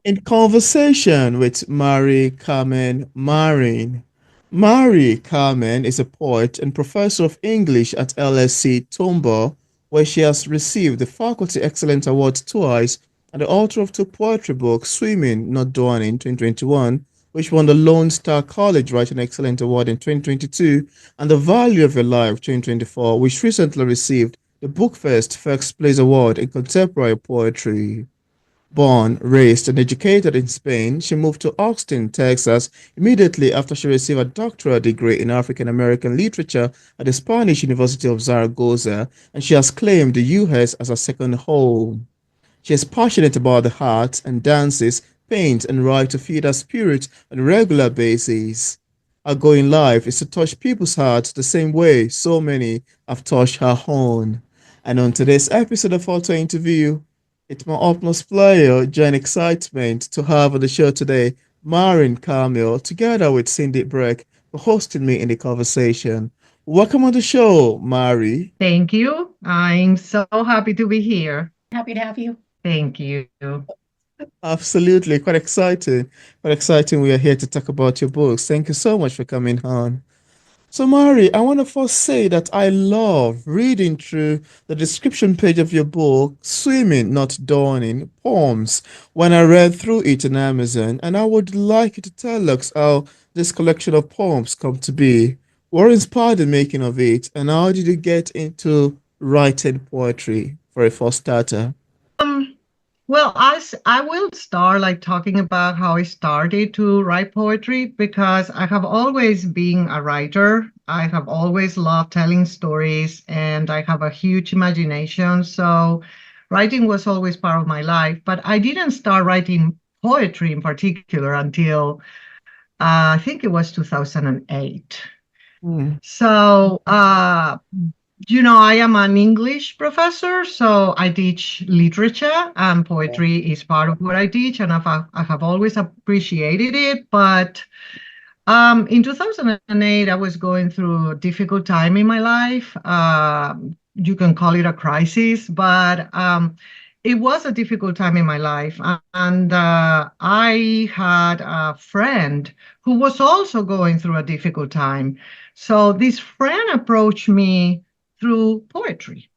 In conversation with Mari-Carmen Marin. Mari-Carmen is a poet and professor of English at LSC-Tomball, where she has received the Faculty Excellence Award twice, and the author of two poetry books, Swimming, Not Drowning, 2021, which won the Lone Star College Writing Excellence Award in 2022, and The Value of Your Life, 2024, which recently received the BookFest First Place Award in Contemporary Poetry. Born, raised, and educated in Spain, she moved to Austin, Texas immediately after she received a doctoral degree in African American literature at the Spanish University of Zaragoza, and she has claimed the US as a second home. She is passionate about the arts and dances, paints, and writes to feed her spirit on a regular basis. Her goal in life is to touch people's hearts the same way so many have touched her own. And on today's episode of Author Interview, it's my utmost pleasure and excitement to have on the show today Marin Carmel together with Cindy Breck for hosting me in the conversation. Welcome on the show, Mari. Thank you. I'm so happy to be here. Happy to have you. Thank you. Absolutely, quite exciting. Quite exciting. We are here to talk about your books. Thank you so much for coming on. So, Mari, I want to first say that I love reading through the description page of your book, Swimming, Not Dawning, Poems, when I read through it on Amazon. And I would like you to tell us how this collection of poems come to be. What inspired the making of it? And how did you get into writing poetry for a first starter? Um, I will start like talking about how I started to write poetry because I have always been a writer. I have always loved telling stories and I have a huge imagination. So writing was always part of my life, but I didn't start writing poetry in particular until I think it was 2008. Hmm. So, I am an English professor, so I teach literature and poetry is part of what I teach, and I have always appreciated it. But in 2008, I was going through a difficult time in my life. You can call it a crisis, but it was a difficult time in my life. And I had a friend who was also going through a difficult time. So this friend approached me through poetry.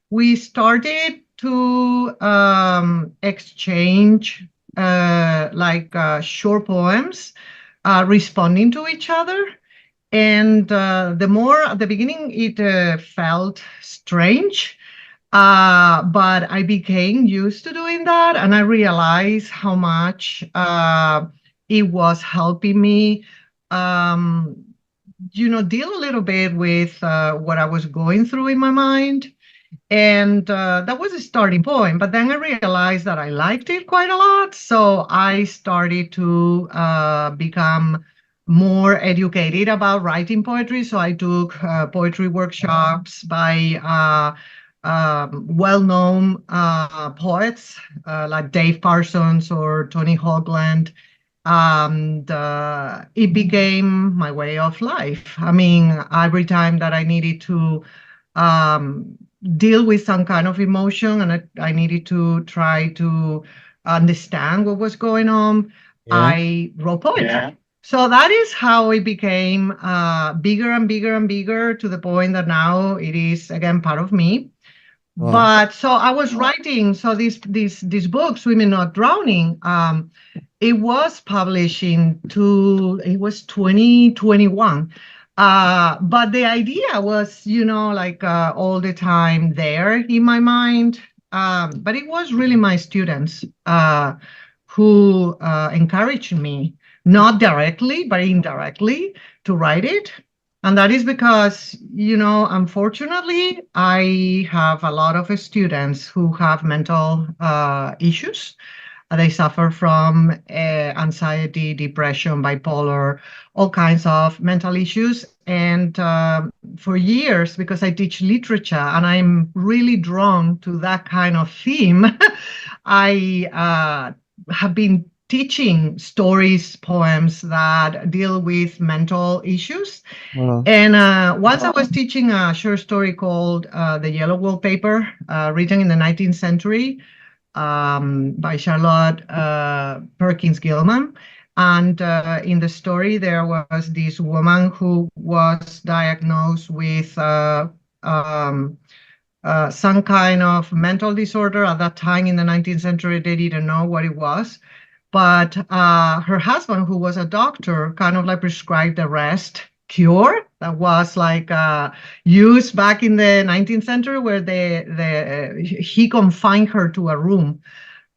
We started to exchange short poems responding to each other. And the more at the beginning, it felt strange, but I became used to doing that. And I realized how much it was helping me, um, deal a little bit with what I was going through in my mind. And that was a starting point. But then I realized that I liked it quite a lot. So I started to become more educated about writing poetry. So I took poetry workshops by well-known poets like Dave Parsons or Tony Hoagland. And it became my way of life. I mean, every time that I needed to um, deal with some kind of emotion and I needed to try to understand what was going on, Yeah. I wrote poetry. Yeah. So that is how it became bigger and bigger and bigger to the point that now it is again part of me. Wow. But so I was writing, so this book, Swimming Not Drowning, it was published it was 2021. But the idea was, like all the time there in my mind. But it was really my students who encouraged me, not directly, but indirectly, to write it. And that is because, unfortunately, I have a lot of students who have mental issues. They suffer from anxiety, depression, bipolar, all kinds of mental issues. And for years, because I teach literature and I'm really drawn to that kind of theme, I have been teaching stories, poems that deal with mental issues. Wow. And once I was teaching a short story called The Yellow Wallpaper, written in the 19th century. by Charlotte Perkins Gilman. And in the story, there was this woman who was diagnosed with some kind of mental disorder. At that time in the 19th century, they didn't know what it was. But her husband, who was a doctor, kind of like prescribed the rest cure that was like used back in the 19th century, where he confined her to a room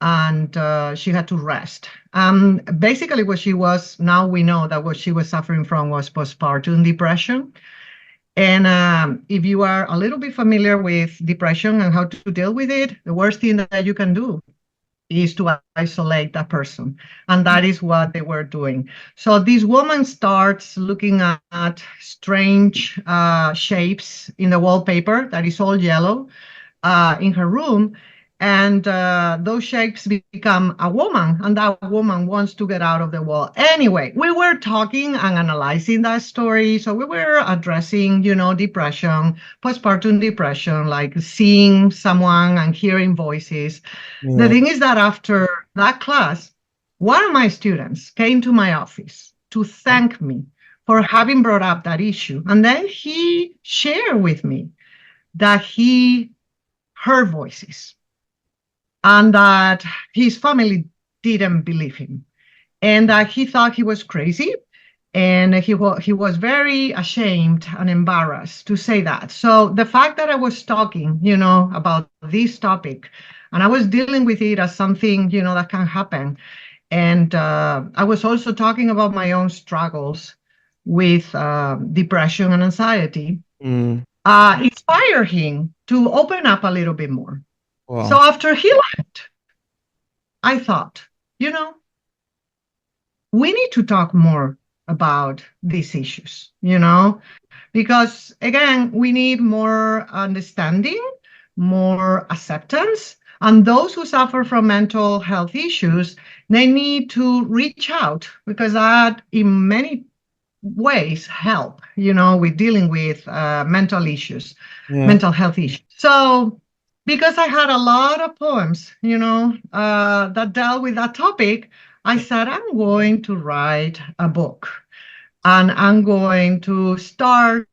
and she had to rest. Basically, now we know that what she was suffering from was postpartum depression. And if you are a little bit familiar with depression and how to deal with it, the worst thing that you can do is to isolate that person. And that is what they were doing. So this woman starts looking at strange shapes in the wallpaper that is all yellow in her room. And those shapes become a woman, and that woman wants to get out of the wall. Anyway, we were talking and analyzing that story. So we were addressing, depression, postpartum depression, like seeing someone and hearing voices. Yeah. The thing is that after that class, one of my students came to my office to thank me for having brought up that issue. And then he shared with me that he heard voices and that his family didn't believe him, and that he thought he was crazy, and he was very ashamed and embarrassed to say that. So the fact that I was talking, about this topic, and I was dealing with it as something, that can happen, and I was also talking about my own struggles with depression and anxiety, inspired him to open up a little bit more. Wow. So after he left, I thought, we need to talk more about these issues, because again, we need more understanding, more acceptance. And those who suffer from mental health issues, they need to reach out, because that in many ways help, with dealing with mental issues, mental health issues. So because I had a lot of poems, that dealt with that topic, I said, I'm going to write a book, and I'm going to start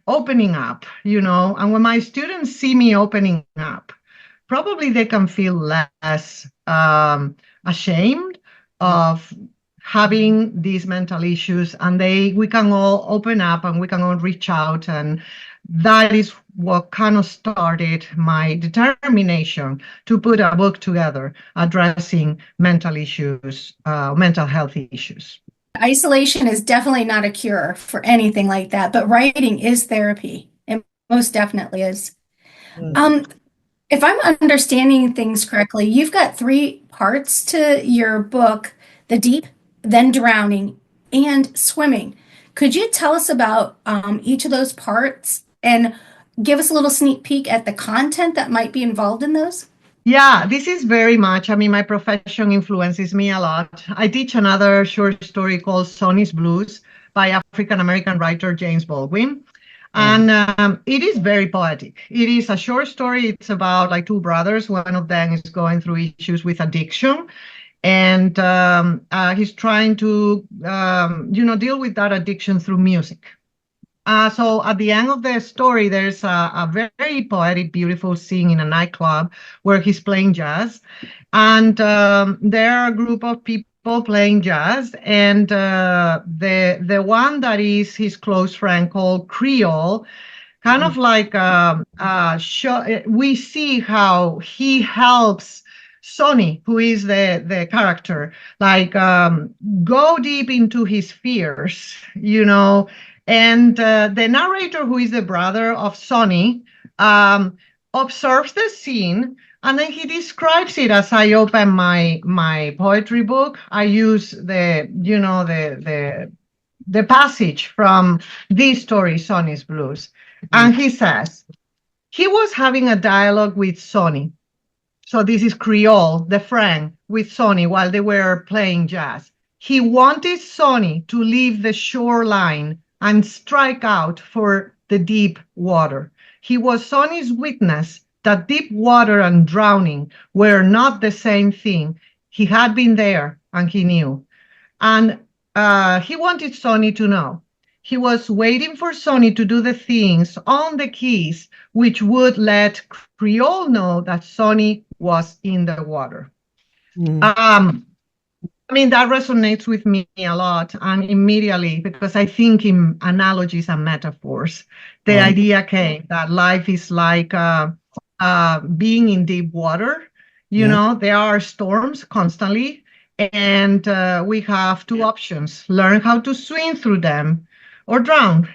opening up, and when my students see me opening up, probably they can feel less ashamed of having these mental issues, and we can all open up and we can all reach out. And that is what kind of started my determination to put a book together addressing mental issues, mental health issues. Isolation is definitely not a cure for anything like that, but writing is therapy. It most definitely is. If I'm understanding things correctly, you've got 3 parts to your book: the deep, then drowning, and swimming. Could you tell us about each of those parts and give us a little sneak peek at the content that might be involved in those? Yeah, this is very much, my profession influences me a lot. I teach another short story called Sonny's Blues by African-American writer James Baldwin. And it is very poetic. It is a short story. It's about like 2 brothers. One of them is going through issues with addiction. And he's trying to, deal with that addiction through music. So at the end of the story, there's a very poetic, beautiful scene in a nightclub where he's playing jazz. And there are a group of people playing jazz. And the one that is his close friend called Creole, kind of like we see how he helps Sonny, who is the character, like go deep into his fears, And the narrator, who is the brother of Sonny, observes the scene, and then he describes it. As I open my poetry book, I use the passage from this story, Sonny's Blues. And he says, he was having a dialogue with Sonny. So this is Creole, the friend, with Sonny while they were playing jazz. He wanted Sonny to leave the shoreline and strike out for the deep water. He was Sonny's witness that deep water and drowning were not the same thing. He had been there and he knew. And he wanted Sonny to know. He was waiting for Sonny to do the things on the keys, which would let Creole know that Sonny was in the water. I mean, that resonates with me a lot, and immediately, because I think in analogies and metaphors, the idea came that life is like being in deep water. You know, there are storms constantly, and we have two options: learn how to swim through them or drown.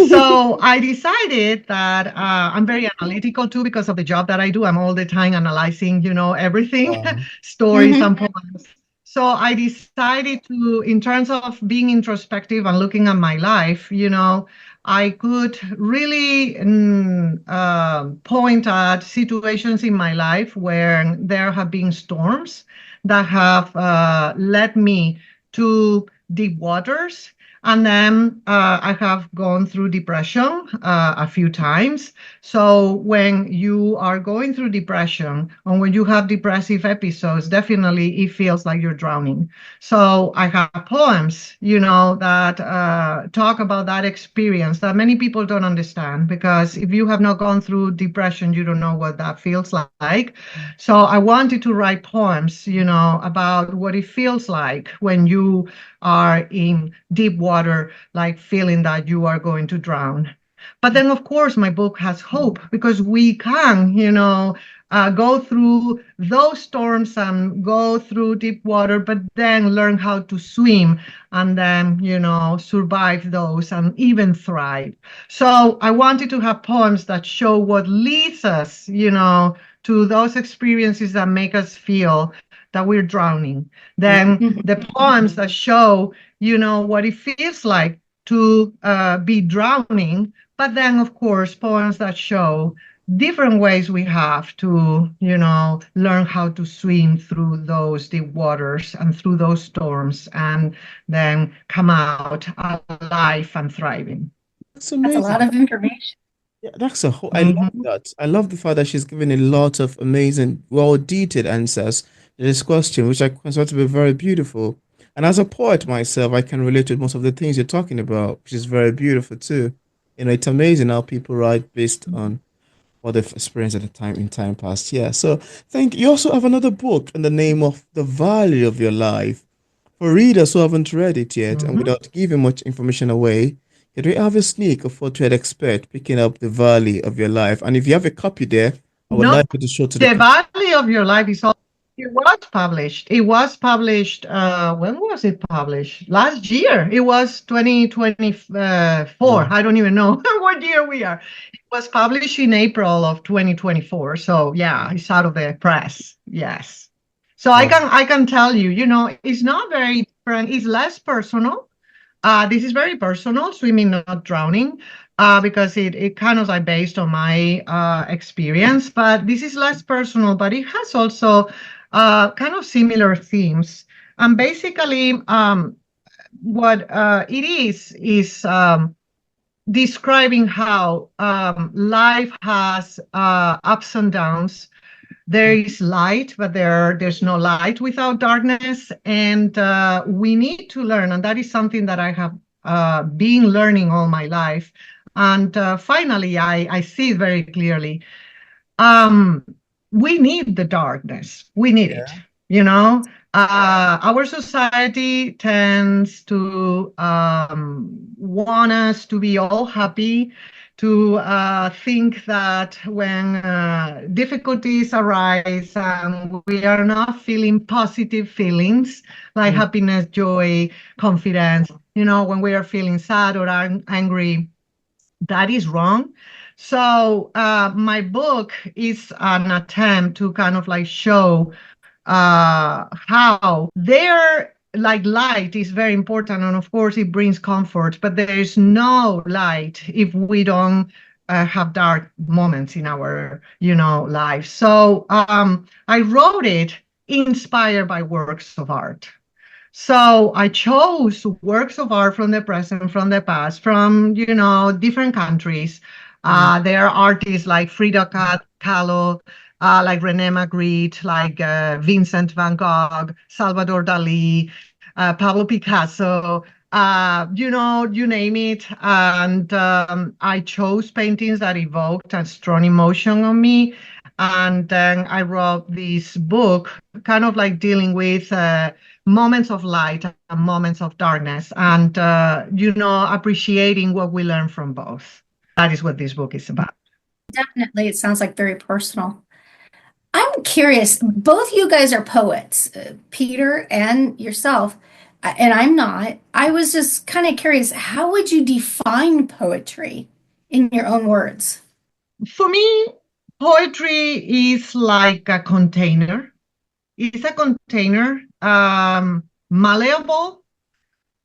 So I decided that I'm very analytical too because of the job that I do. I'm all the time analyzing, you know, everything, stories and poems. So I decided to, in terms of being introspective and looking at my life, you know, I could really point at situations in my life where there have been storms that have led me to deep waters. And then I have gone through depression a few times. So when you are going through depression and when you have depressive episodes, definitely it feels like you're drowning. So I have poems, you know, that talk about that experience that many people don't understand, because if you have not gone through depression, you don't know what that feels like. So I wanted to write poems, you know, about what it feels like when you are in deep water, like feeling that you are going to drown. But then, of course, my book has hope because we can, you know, go through those storms and go through deep water, but then learn how to swim and then, you know, survive those and even thrive. So I wanted to have poems that show what leads us, you know, to those experiences that make us feel that we're drowning. Then the poems that show, you know, what it feels like to be drowning. But then, of course, poems that show different ways we have to, you know, learn how to swim through those deep waters and through those storms and then come out alive and thriving. That's That's a amazing. lot of information. Yeah, that's a whole, I love that. I love the fact that she's given a lot of amazing, well detailed answers to this question, which I consider to be very beautiful. And as a poet myself, I can relate to most of the things you're talking about, which is very beautiful too. You know, it's amazing how people write based on what they've experienced at the time in time past. Yeah. So thank you. You also have another book in the name of The Value of Your Life. For readers who haven't read it yet, and without giving much information away, can we have a sneak of what you'd expect picking up The Valley of Your Life? And if you have a copy there, I would No, like you to show to the The Valley of Your Life is all, it was published. It was published, when was it published? Last year. It was 2024. I don't even know what year we are. It was published in April of 2024. So yeah, it's out of the press. Yes. So I can tell you, you know, it's not very different. It's less personal. This is very personal, swimming, not drowning, because it kind of like based on my experience. But this is less personal, but it has also kind of similar themes. And basically, what it is describing how life has ups and downs. There is light, but there's no light without darkness. And we need to learn. And that is something that I have been learning all my life. And finally, I see it very clearly. We need the darkness. We need it. You know, our society tends to want us to be all happy, to think that when difficulties arise and we are not feeling positive feelings like happiness, joy, confidence, you know, when we are feeling sad or angry, that is wrong. So my book is an attempt to kind of like show how there, like, light is very important, and of course it brings comfort, but there is no light if we don't have dark moments in our, you know, life. So I wrote it inspired by works of art. So I chose works of art from the present, from the past, from, you know, different countries. There are artists like Frida Kahlo, like René Magritte, like Vincent van Gogh, Salvador Dali, Pablo Picasso, you name it. And I chose paintings that evoked a strong emotion on me. And then I wrote this book, kind of like dealing with moments of light and moments of darkness, and appreciating what we learn from both. That is what this book is about. Definitely, it sounds like very personal. I'm curious, both you guys are poets, Peter and yourself, and I'm not. I was just kind of curious, how would you define poetry in your own words? For me, poetry is like a container. It's a container, malleable,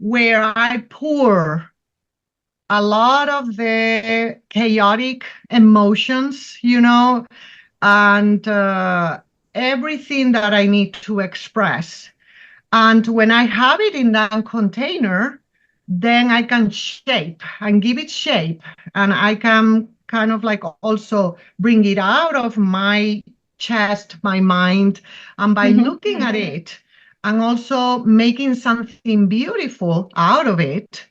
where I pour a lot of the chaotic emotions, and everything that I need to express. And when I have it in that container, then I can shape and give it shape. And I can kind of like also bring it out of my chest, my mind, and by looking at it and also making something beautiful out of it,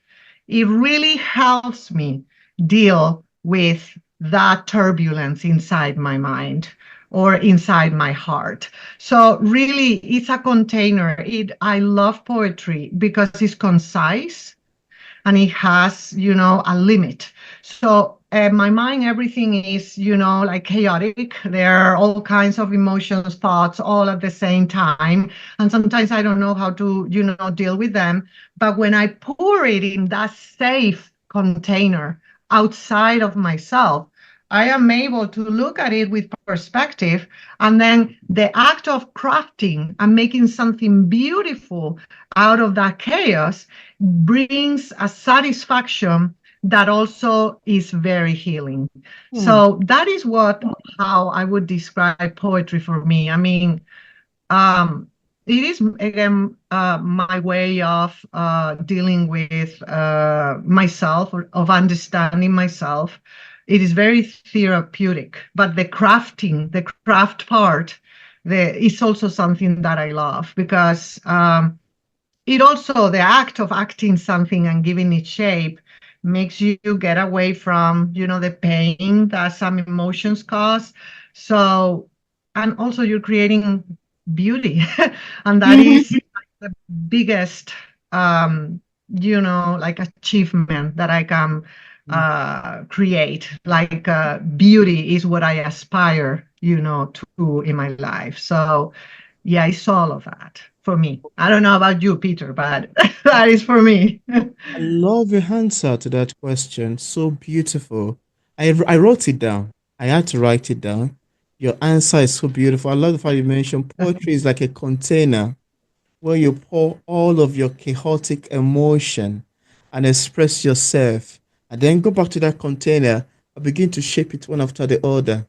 it really helps me deal with that turbulence inside my mind or inside my heart. So really, it's a container. I love poetry because it's concise and it has, a limit. So my mind, everything is, like chaotic. There are all kinds of emotions, thoughts, all at the same time. And sometimes I don't know how to, deal with them. But when I pour it in that safe container outside of myself, I am able to look at it with perspective. And then the act of crafting and making something beautiful out of that chaos brings a satisfaction that also is very healing. So that is how I would describe poetry for me. I mean, it is, again, my way of dealing with myself, or of understanding myself. It is very therapeutic, but the craft part, is also something that I love, because it also, the act of acting something and giving it shape makes you get away from, the pain that some emotions cause. So, and also you're creating beauty. And that is the biggest, like achievement that I can create. Like beauty is what I aspire, to in my life. So yeah, it's all of that for me. I don't know about you, Peter, but that is for me. I love your answer to that question. So beautiful. I wrote it down. I had to write it down. Your answer is so beautiful. I love the fact you mentioned poetry is like a container where you pour all of your chaotic emotion and express yourself, and then go back to that container and begin to shape it one after the other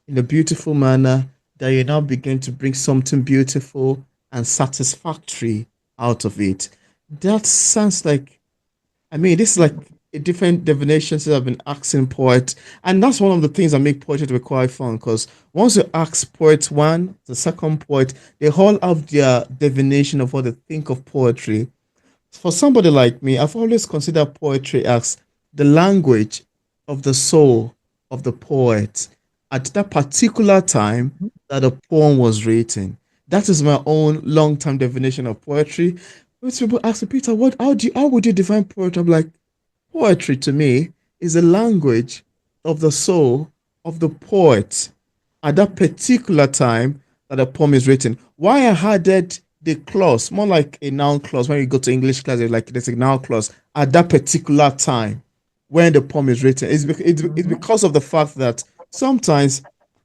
in a beautiful manner that you now begin to bring something beautiful and satisfactory out of it. That sounds like, I mean, this is like a different definitions that I've been asking poets. And that's one of the things that make poetry to be quite fun, because once you ask poet one, the second poet, they all have their definition of what they think of poetry. For somebody like me, I've always considered poetry as the language of the soul of the poet at that particular time that a poem was written. That is my own long-term definition of poetry. When people ask me, Peter, how would you define poetry? I'm like, poetry to me is the language of the soul of the poet at that particular time that a poem is written. Why I added the clause, more like a noun clause. When you go to English class, it's like there's a noun clause at that particular time when the poem is written. It's because of the fact that sometimes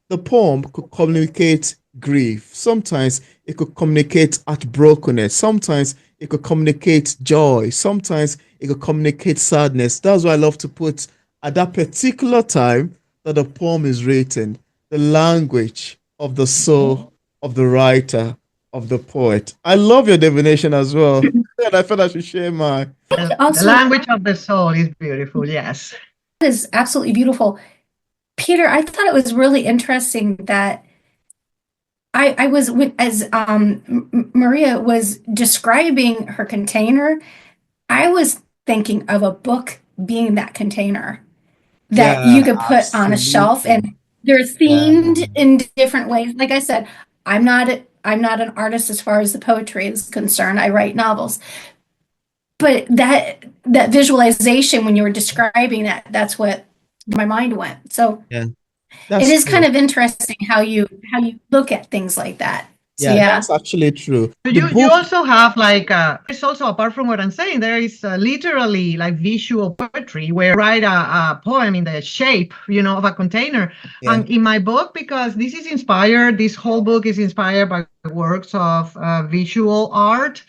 the poem could communicate grief. Sometimes it could communicate heartbrokenness. Sometimes it could communicate joy. Sometimes it could communicate sadness. That's why I love to put at that particular time that the poem is written, the language of the soul of the writer, of the poet. I love your definition as well. And I felt I should share mine. The language of the soul is beautiful, yes. That is absolutely beautiful. Peter, I thought it was really interesting that I was as Maria was describing her container, I was thinking of a book being that container that Yeah, you could put on a shelf, absolutely. and they're Yeah, themed in different ways. Like I said, I'm not an artist as far as the poetry is concerned. I write novels. But that visualization when you were describing that, that's what my mind went. So yeah, it that's is kind true. of interesting how you look at things like that. So Yeah, yeah. that's actually true. The You book, also have like there's also, apart from what I'm saying, there is literally like visual poetry where you write a poem in the shape, of a container. yeah, And in my book, because this whole book is inspired by works of visual art,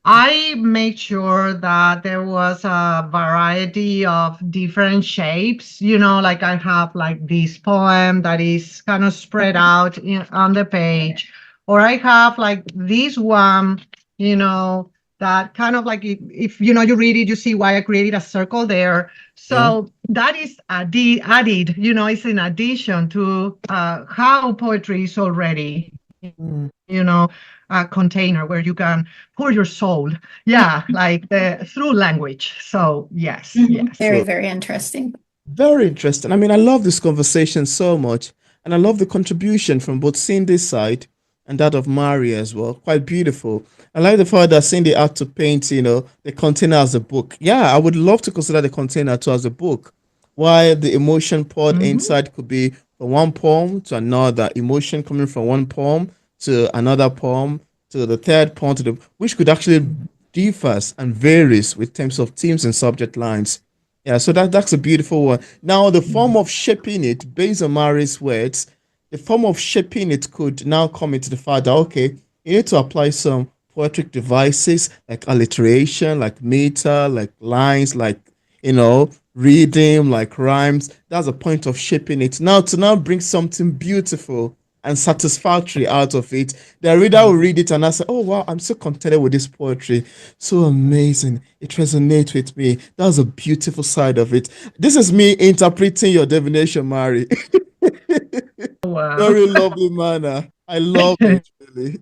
I made sure that there was a variety of different shapes. Like I have like this poem that is kind of spread out on the page, or I have like this one, that kind of like if you read it, you see why I created a circle there. yeah. So that is added, it's in addition to how poetry is already, Mm. you know, a container where you can pour your soul. Yeah, like through language. So yes, Mhm. yes. Very, So very interesting. very interesting. I mean, I love this conversation so much, and I love the contribution from both Cindy's side and that of Mari as well. Quite beautiful. I like the fact that Cindy had to paint, the container as a book. Yeah, I would love to consider the container too as a book. While the emotion poured Mhm. inside could be from one poem to another, emotion coming from one poem to another poem to the third poem to the which could actually differs and varies with terms of themes and subject lines. Yeah, so that's a beautiful one. Now, the form of shaping it, based on Mari's words, the form of shaping it could now come into the fact that, okay, you need to apply some poetic devices like alliteration, like meter, like lines, like, reading, like rhymes. That's a point of shaping it. Now, to now bring something beautiful and satisfactory out of it, the reader will read it and I say, oh, wow, I'm so contented with this poetry. So amazing. It resonates with me. That's a beautiful side of it. This is me interpreting your divination, Mari. Wow. Very lovely manner. I love it, really.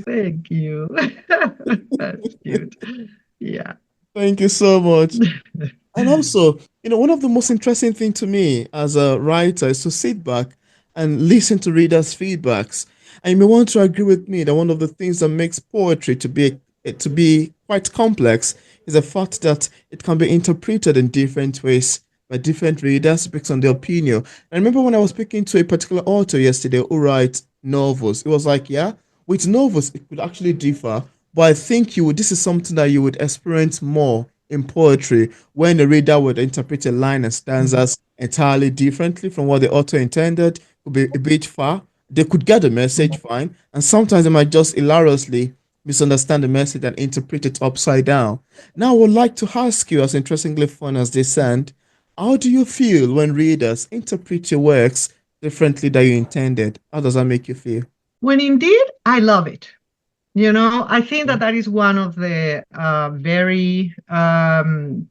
Thank you. That's cute. Yeah. Thank you so much. And also, one of the most interesting thing to me as a writer is to sit back and listen to readers' feedbacks. And you may want to agree with me that one of the things that makes poetry to be quite complex is the fact that it can be interpreted in different ways by different readers based on their opinion. I remember when I was speaking to a particular author yesterday who writes novels, it was like, yeah, with novels it could actually differ, but I think this is something that you would experience more in poetry when the reader would interpret a line and stanzas entirely differently from what the author intended, could be a bit far. They could get the message fine, and sometimes they might just hilariously misunderstand the message and interpret it upside down. Now, I would like to ask you, as interestingly fun as they sound, how do you feel when readers interpret your works differently than you intended? How does that make you feel? When indeed, I love it. I think that is one of the very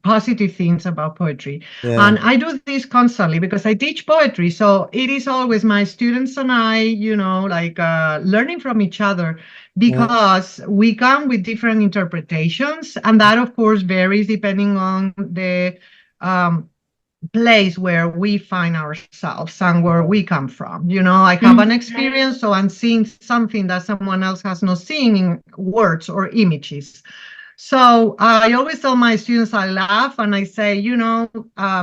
positive things about poetry. Yeah, And I do this constantly because I teach poetry. So it is always my students and I, like learning from each other yeah, because we come with different interpretations. And that, of course, varies depending on the um, place where we find ourselves and where we come from. I have an Mhm. experience, so I'm seeing something that someone else has not seen in words or images. So I always tell my students, I laugh and I say,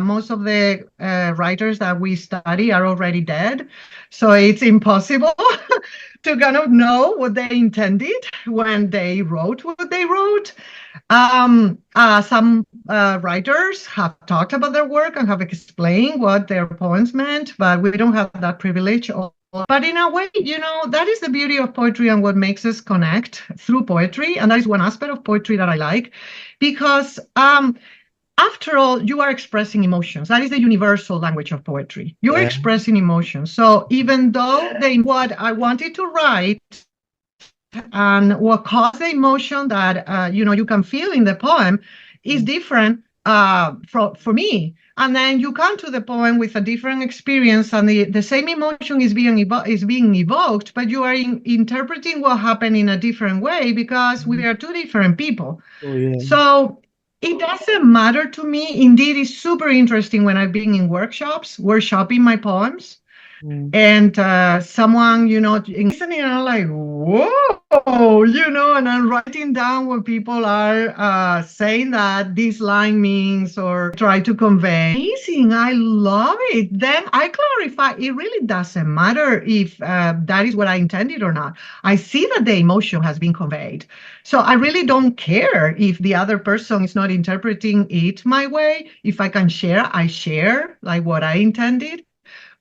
most of the writers that we study are already dead. So it's impossible to kind of know what they intended when they wrote what they wrote. Some writers have talked about their work and have explained what their poems meant, but we don't have that privilege. But in a way, that is the beauty of poetry and what makes us connect through poetry. And that is one aspect of poetry that I like, because after all, you are expressing emotions. That is the universal language of poetry. You're yeah. expressing emotions. So even though what I wanted to write and what caused the emotion that you can feel in the poem is different for me. And then you come to the poem with a different experience, and the same emotion is being evoked, but you are interpreting what happened in a different way because we are two different people. Oh, yeah. So it doesn't matter to me. Indeed, it's super interesting when I've been in workshopping my poems. And someone, listening, and I'm like, whoa, and I'm writing down what people are saying that this line means or try to convey. Amazing, I love it. Then I clarify, it really doesn't matter if that is what I intended or not. I see that the emotion has been conveyed. So I really don't care if the other person is not interpreting it my way. If I can share, I share like what I intended.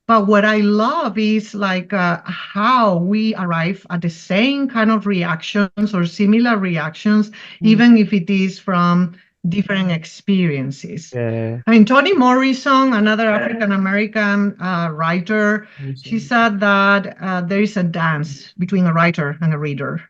But what I love is like how we arrive at the same kind of reactions or similar reactions, even if it is from different experiences. Yeah. I mean, Toni Morrison, another African-American writer, she said that there is a dance between a writer and a reader.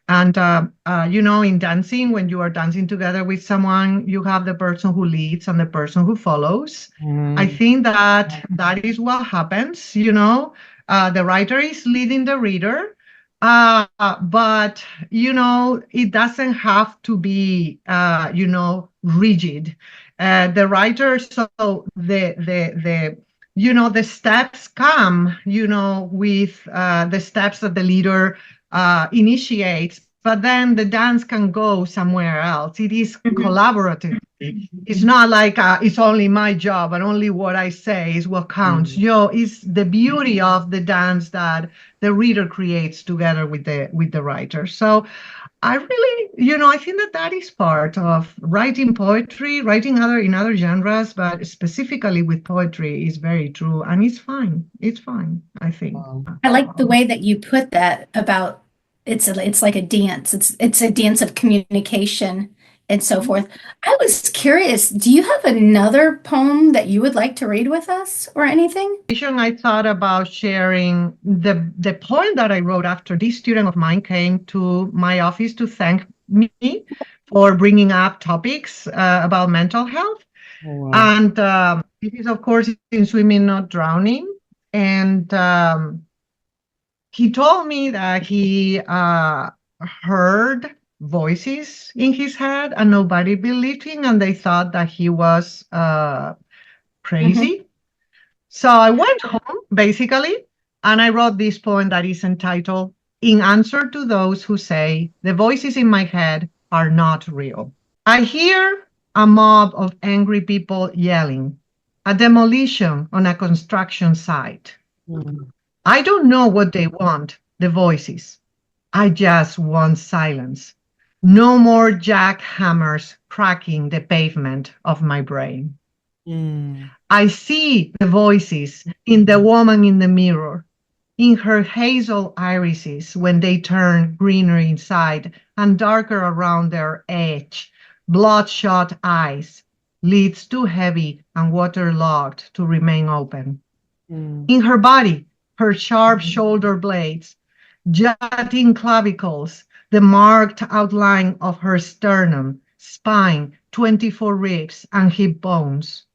And, in dancing, when you are dancing together with someone, you have the person who leads and the person who follows. I think that is what happens, the writer is leading the reader, but, it doesn't have to be, rigid. The writer, so the steps come, with the steps that the leader initiates, but then the dance can go somewhere else. It is collaborative. It's not like it's only my job and only what I say is what counts. It's the beauty of the dance that the reader creates together with the writer. So I really, I think that is part of writing poetry, writing in other genres, but specifically with poetry is very true, and it's fine. It's fine, I think. I like the way that you put that about it's like a dance. It's a dance of communication and so forth. I was curious, do you have another poem that you would like to read with us or anything? I thought about sharing the poem that I wrote after this student of mine came to my office to thank me for bringing up topics about mental health. Oh, wow. And it is, of course, in Swimming Not Drowning. And he told me that he heard voices in his head and nobody believed him, and they thought that he was crazy. So I went home, basically, and I wrote this poem that is entitled, In Answer to Those Who Say the Voices in My Head Are Not Real. I hear a mob of angry people yelling, a demolition on a construction site. I don't know what they want, the voices. I just want silence. No more jackhammers cracking the pavement of my brain. I see the voices in the woman in the mirror, in her hazel irises when they turn greener inside and darker around their edge, bloodshot eyes, lids too heavy and waterlogged to remain open. In her body, her sharp shoulder blades, jutting clavicles, the marked outline of her sternum, spine, 24 ribs, and hip bones.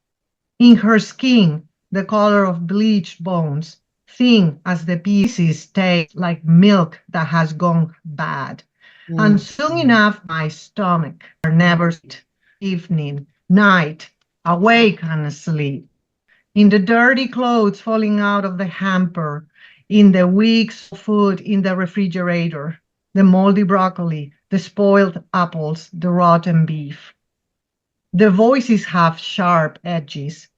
In her skin, the color of bleached bones, thin as the pieces taste like milk that has gone bad. And soon enough, my stomach never sleep, evening, night, awake and asleep. In the dirty clothes falling out of the hamper, in the weeks of food in the refrigerator, the moldy broccoli, the spoiled apples, the rotten beef. The voices have sharp edges.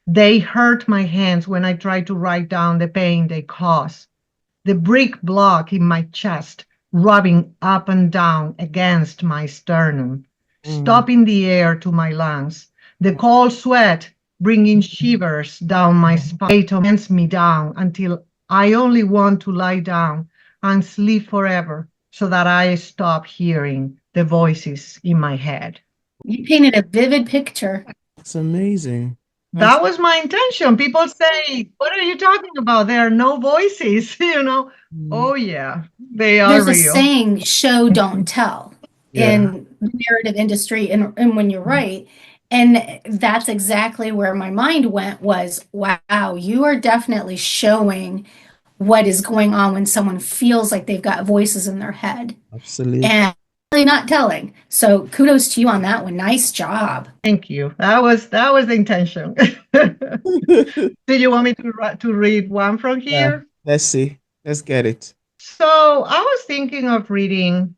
They hurt my hands when I try to write down the pain they cause. The brick block in my chest, rubbing up and down against my sternum, stopping the air to my lungs. The cold sweat bringing shivers down my spine, torments me down until I only want to lie down and sleep forever so that I stop hearing the voices in my head. You painted a vivid picture. It's amazing. That was my intention. People say, what are you talking about? There are no voices, Oh, yeah, they are There's real. a saying, show, don't tell, in the narrative industry and when you write. And that's exactly where my mind went was, wow, you are definitely showing what is going on when someone feels like they've got voices in their head. Absolutely. And really not telling. So kudos to you on that one. Nice job. Thank you. That was the intention. Do you want me to read one from Yeah, here? let's see. Let's get it. So I was thinking of reading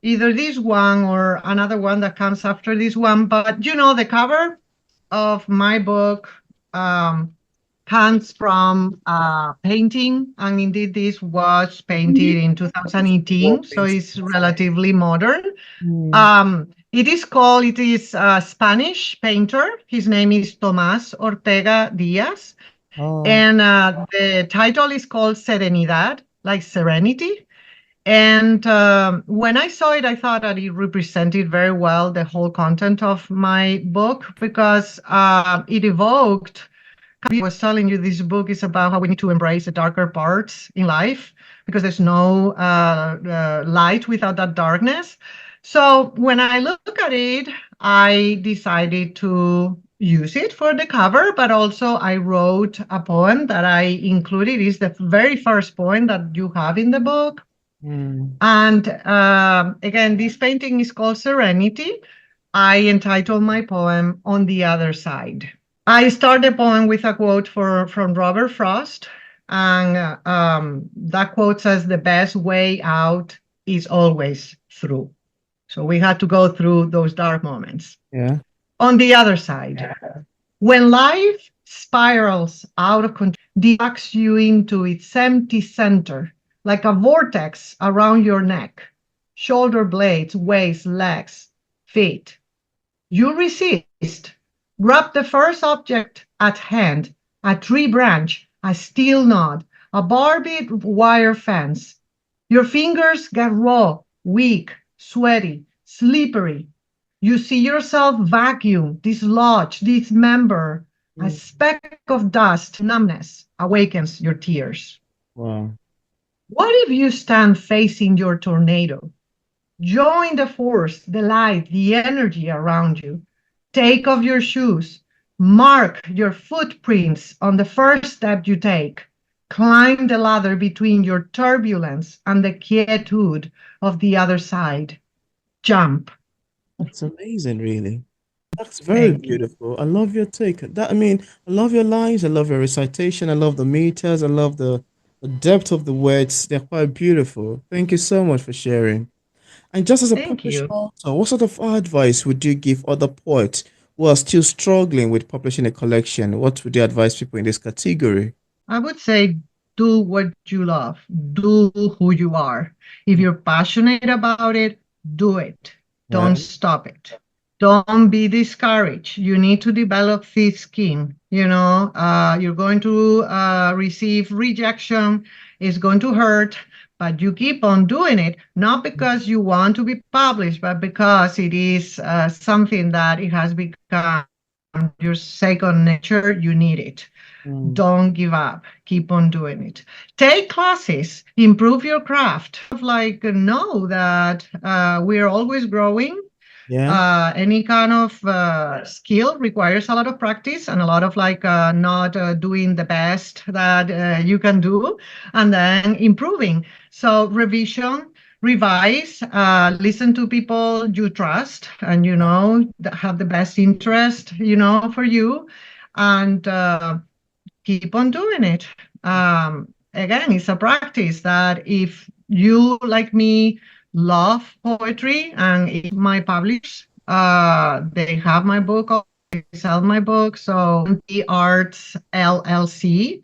either this one or another one that comes after this one, but the cover of my book comes from painting, and indeed this was painted in 2018, so it's relatively modern. It is a Spanish painter. His name is Tomás Ortega Díaz, and the title is called Serenidad, like serenity. And when I saw it, I thought that it represented very well the whole content of my book, because it evoked, I was telling you, this book is about how we need to embrace the darker parts in life, because there's no light without that darkness. So when I look at it, I decided to use it for the cover, but also I wrote a poem that I included. It's the very first poem that you have in the book. And again, this painting is called Serenity. I entitled my poem On the Other Side. I start the poem with a quote from Robert Frost, and that quote says, "The best way out is always through." So we had to go through those dark moments. Yeah. On the other side, when life spirals out of control, drags you into its empty center, like a vortex around your neck, shoulder blades, waist, legs, feet. You resist. Grab the first object at hand, a tree branch, a steel knot, a barbed wire fence. Your fingers get raw, weak, sweaty, slippery. You see yourself vacuum, dislodge, dismember. A speck of dust, numbness, awakens your tears. Wow. What if you stand facing your tornado? Join the force, the light, the energy around you. Take off your shoes. Mark your footprints on the first step you take. Climb the ladder between your turbulence and the quietude of the other side. Jump. That's amazing, really. That's very beautiful. I love your take. I love your lines. I love your recitation. I love the meters. I love the depth of the words. They're quite beautiful. Thank you so much for sharing. And just as a Thank publisher, you. so what sort of advice would you give other poets who are still struggling with publishing a collection? What would you advise people in this category? I would say do what you love. Do who you are. If you're passionate about it, do it. Don't stop it. Don't be discouraged. You need to develop thick skin. You're going to receive rejection. It's going to hurt, but you keep on doing it, not because you want to be published, but because it is something that it has become your second nature. You need it. Don't give up. Keep on doing it. Take classes. Improve your craft. Know that we're always growing. Yeah. Any kind of skill requires a lot of practice and a lot of not doing the best that you can do, and then improving. So revision, revise, listen to people you trust and that have the best interest for you, and keep on doing it. Again, it's a practice that if you, like me, love poetry, and if my publishers, they have my book, they sell my book. So the Arts LLC,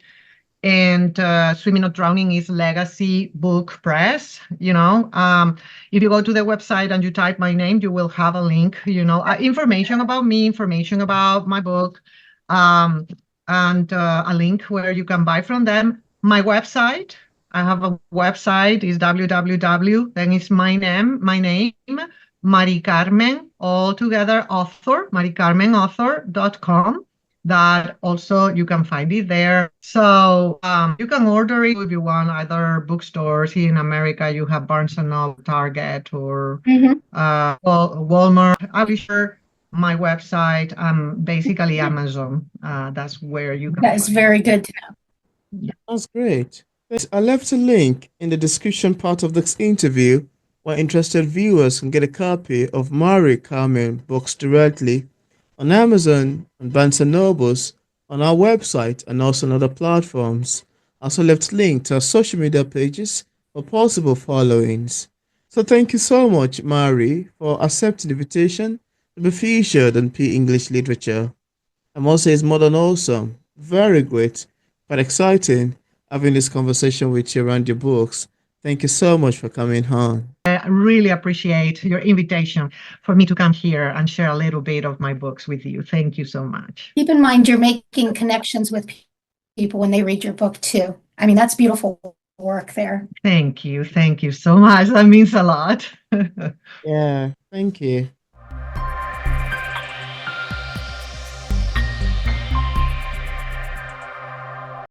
and Swimming Not Drowning is Legacy Book Press. If you go to the website and you type my name, you will have a link, information about me, information about my book, and a link where you can buy from them. My website, I have a website, is www, then it's my name, Mari-Carmen, all together, author, maricarmenauthor.com. That also, you can find it there. So you can order it if you want, either bookstores. Here in America, you have Barnes & Noble, Target, or Walmart. I'll be sure my website, basically Amazon. That's where you can That is find very it. good to know. That's great. I left a link in the description part of this interview where interested viewers can get a copy of Mari-Carmen books directly on Amazon and Barnes& and Nobles, on our website, and also on other platforms. I also left links to our social media pages for possible followings. So thank you so much, Mari, for accepting the invitation to be featured on P English Literature. I must say it's more than awesome. Very great. Quite exciting having this conversation with you around your books. Thank you so much for coming on. I really appreciate your invitation for me to come here and share a little bit of my books with you. Thank you so much. Keep in mind you're making connections with people when they read your book too. I mean, that's beautiful work there. Thank you. Thank you so much. That means a lot. Yeah, thank you.